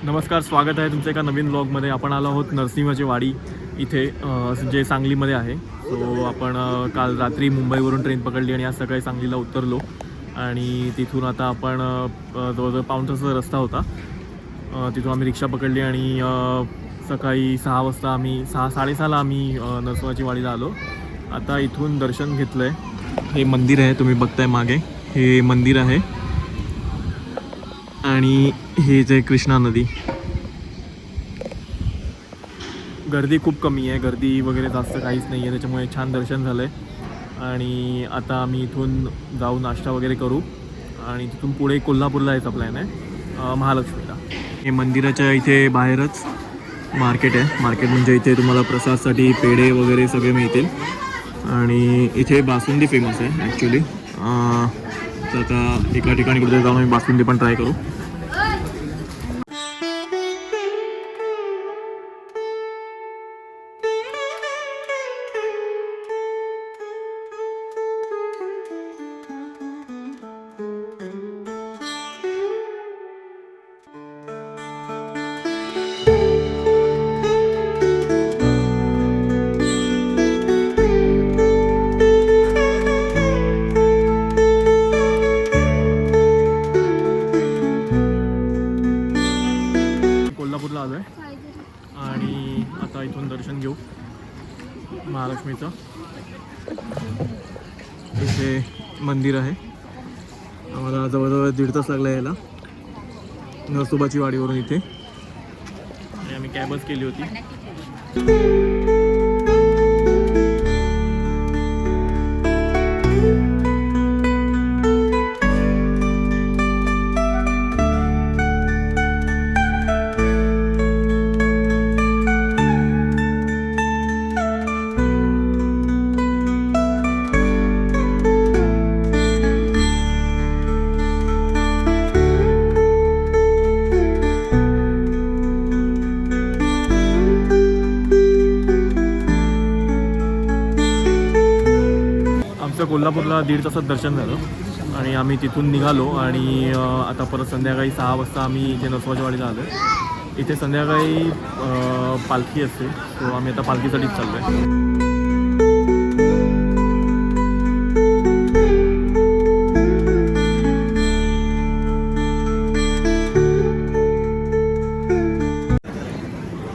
नमस्कार, स्वागत आहे तुमचं एका नवीन ब्लॉगमध्ये. आपण आलो आहोत नरसिंहाची वाडी इथे, जे सांगलीमध्ये आहे. सो आपण काल रात्री मुंबईवरून ट्रेन पकडली आणि आज सकाळी सांगलीला उतरलो आणि तिथून आता आपण जवळजवळ पाऊण तासाचा रस्ता होता. तिथून आम्ही रिक्षा पकडली आणि सकाळी 6 वाजता आम्ही 6:30ला आम्ही नरसिंहाची वाडीला आलो. आता इथून दर्शन घेतलं आहे. हे मंदिर आहे, तुम्ही बघताय मागे हे मंदिर आहे आणि हे जे कृष्णा नदी. गर्दी खूप कमी आहे, गर्दी वगैरे जास्त काहीच नाही आहे, त्याच्यामुळे छान दर्शन झालं आहे. आणि आता आम्ही इथून जाऊ नाश्ता वगैरे करू आणि तिथून पुढे कोल्हापूरला यायचा प्लॅन आहे, महालक्ष्मीला. हे मंदिराच्या इथे बाहेरच मार्केट आहे. मार्केट म्हणजे इथे तुम्हाला प्रसादसाठी पेढे वगैरे सगळे मिळतील आणि इथे बासुंदी फेमस आहे ॲक्च्युली. तर आता एका ठिकाणी कुठे जाऊन आम्ही बासुंदी पण ट्राय करू. कोल्हापूरला आलो आहे आणि आता इथून दर्शन घेऊ महालक्ष्मीचं. इथे मंदिर आहे. आम्हाला जवळजवळ 1.5 तास लागला यायला नरसोबाची वाडीवरून इथे. आणि आम्ही कॅबच केली होती. आमचं कोल्हापूरला 1.5 तासात दर्शन झालं आणि आम्ही तिथून निघालो आणि आता परत संध्याकाळी 6 वाजता आम्ही इथे नरसोबाच्या वाडीला आलो. इथे संध्याकाळी पालखी असते, सो आम्ही आता पालखीसाठीच चाललो आहे.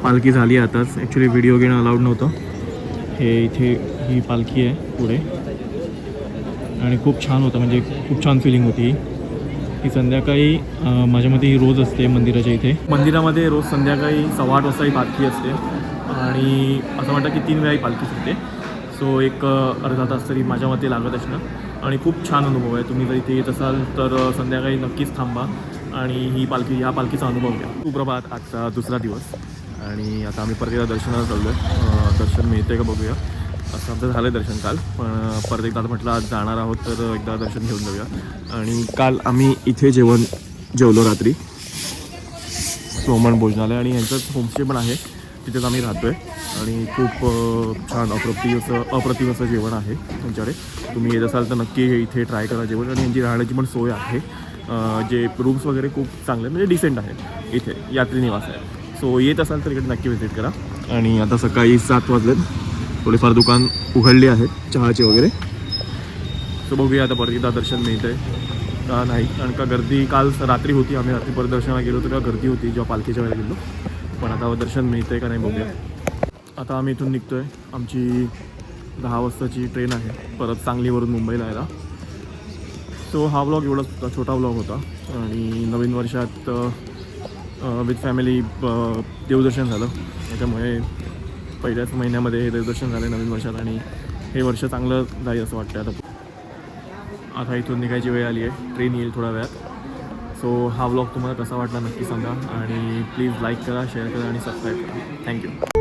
पालखी झाली आताच. ॲक्च्युली व्हिडिओ घेणं अलाउड नव्हतं. हे इथे ही पालखी आहे पुढे आणि खूप छान होतं, म्हणजे खूप छान फिलिंग होती. ही संध्याकाळी माझ्या मते ही रोज असते मंदिराच्या इथे. मंदिरामध्ये रोज संध्याकाळी 8:15 वाजता ही पालखी असते आणि असं वाटतं की 3 वेळा ही पालखी सुटते. सो एक अर्धा तास तरी माझ्या मते लागत असणं आणि खूप छान अनुभव आहे. तुम्ही जर इथे येत असाल तर संध्याकाळी नक्कीच थांबा आणि ह्या पालखीचा अनुभव घ्या. सुप्रभात, आजचा दुसरा दिवस आणि आता आम्ही परत एकदा दर्शनाला चाललो आहे. दर्शन मिळते का बघूया. असं आमचं झालं दर्शन काल, पण परत एकदा म्हटलं आज जाणार आहोत तर एकदा दर्शन घेऊन जाऊया. आणि काल आम्ही इथे जेवलो रात्री, सोमन भोजनालय, आणि यांचंच होमस्टे पण आहे, तिथेच आम्ही राहतो आहे. आणि खूप छान अप्रतिम असं जेवण आहे त्यांच्याकडे. तुम्ही येत असाल तर नक्की इथे ट्राय करा जेवण. आणि यांची राहण्याची पण सोय आहे, जे रूम्स वगैरे खूप चांगले म्हणजे डिसेंट आहे. इथे यात्री निवास आहे. सो येत असाल तर इकडे नक्की व्हिजिट करा. आणि आता सकाळी 7 वाजलेत, थोडेफार दुकान उघडली आहेत चहाचे वगैरे. सो बघूया आता परत एकदा दर्शन मिळतं आहे का नाही, कारण का गर्दी काल रात्री होती. आम्ही रात्री परत दर्शनाला गेलो होतो तेव्हा गर्दी होती जेव्हा पालखीच्या वेळेला गेलो, पण आता दर्शन मिळतं आहे का नाही बघूया. आता आम्ही इथून निघतो आहे. आमची 10 वाजताची ट्रेन आहे परत सांगलीवरून मुंबईला यायला. सो हा व्लॉग एवढा छोटा व्लॉग होता आणि नवीन वर्षात विथ फॅमिली देवदर्शन झालं. त्याच्यामुळे पहिल्याच महिन्यामध्ये हे देवदर्शन झालं नवीन वर्षात आणि हे वर्ष चांगलं जाईल असं वाटतं. आता इथून निघायची वेळ आली आहे, ट्रेन येईल थोड्या वेळात. सो हा व्लॉग तुम्हाला कसा वाटला नक्की सांगा आणि प्लीज लाईक करा, शेअर करा आणि सबस्क्राईब करा. थँक्यू.